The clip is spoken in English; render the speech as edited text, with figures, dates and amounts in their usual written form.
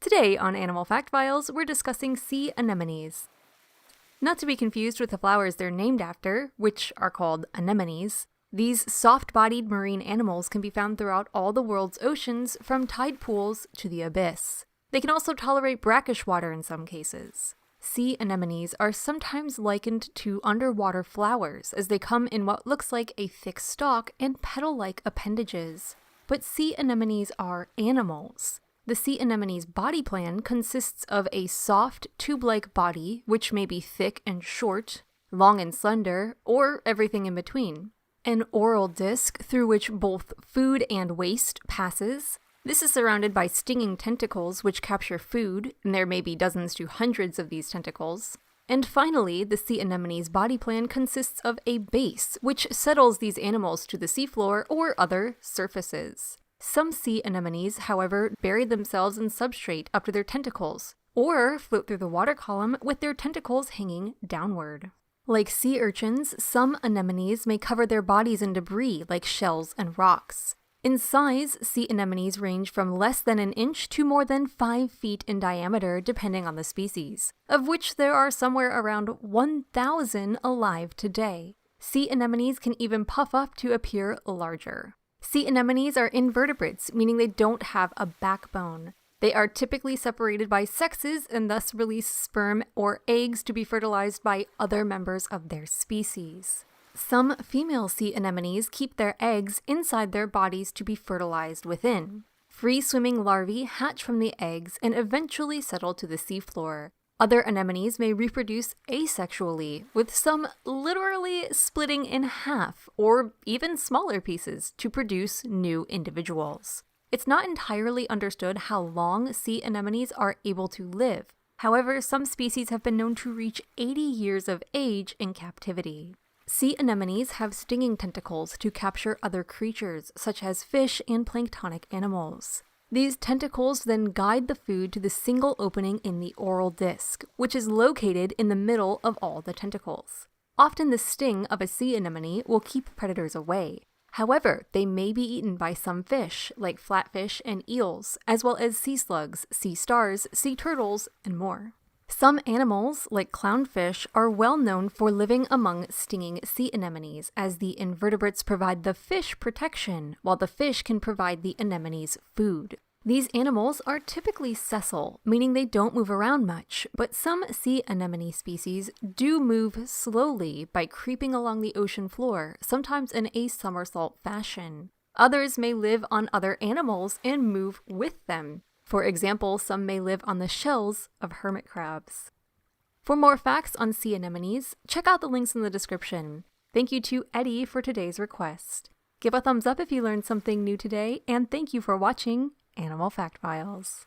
Today on Animal Fact Files, we're discussing sea anemones. Not to be confused with the flowers they're named after, which are called anemones, these soft-bodied marine animals can be found throughout all the world's oceans, from tide pools to the abyss. They can also tolerate brackish water in some cases. Sea anemones are sometimes likened to underwater flowers, as they come in what looks like a thick stalk and petal-like appendages. But sea anemones are animals. The sea anemone's body plan consists of a soft, tube-like body, which may be thick and short, long and slender, or everything in between. An oral disc through which both food and waste passes. This is surrounded by stinging tentacles which capture food, and there may be dozens to hundreds of these tentacles. And finally, the sea anemone's body plan consists of a base, which settles these animals to the seafloor or other surfaces. Some sea anemones, however, bury themselves in substrate up to their tentacles, or float through the water column with their tentacles hanging downward. Like sea urchins, some anemones may cover their bodies in debris like shells and rocks. In size, sea anemones range from less than an inch to more than 5 feet in diameter depending on the species, of which there are somewhere around 1,000 alive today. Sea anemones can even puff up to appear larger. Sea anemones are invertebrates, meaning they don't have a backbone. They are typically separated by sexes and thus release sperm or eggs to be fertilized by other members of their species. Some female sea anemones keep their eggs inside their bodies to be fertilized within. Free-swimming larvae hatch from the eggs and eventually settle to the seafloor. Other anemones may reproduce asexually, with some literally splitting in half or even smaller pieces to produce new individuals. It's not entirely understood how long sea anemones are able to live. However, some species have been known to reach 80 years of age in captivity. Sea anemones have stinging tentacles to capture other creatures, such as fish and planktonic animals. These tentacles then guide the food to the single opening in the oral disc, which is located in the middle of all the tentacles. Often the sting of a sea anemone will keep predators away. However, they may be eaten by some fish, like flatfish and eels, as well as sea slugs, sea stars, sea turtles, and more. Some animals, like clownfish, are well known for living among stinging sea anemones, as the invertebrates provide the fish protection, while the fish can provide the anemone's food. These animals are typically sessile, meaning they don't move around much, but some sea anemone species do move slowly by creeping along the ocean floor, sometimes in a somersault fashion. Others may live on other animals and move with them. For example, some may live on the shells of hermit crabs. For more facts on sea anemones, check out the links in the description. Thank you to Eddie for today's request. Give a thumbs up if you learned something new today, and thank you for watching Animal Fact Files.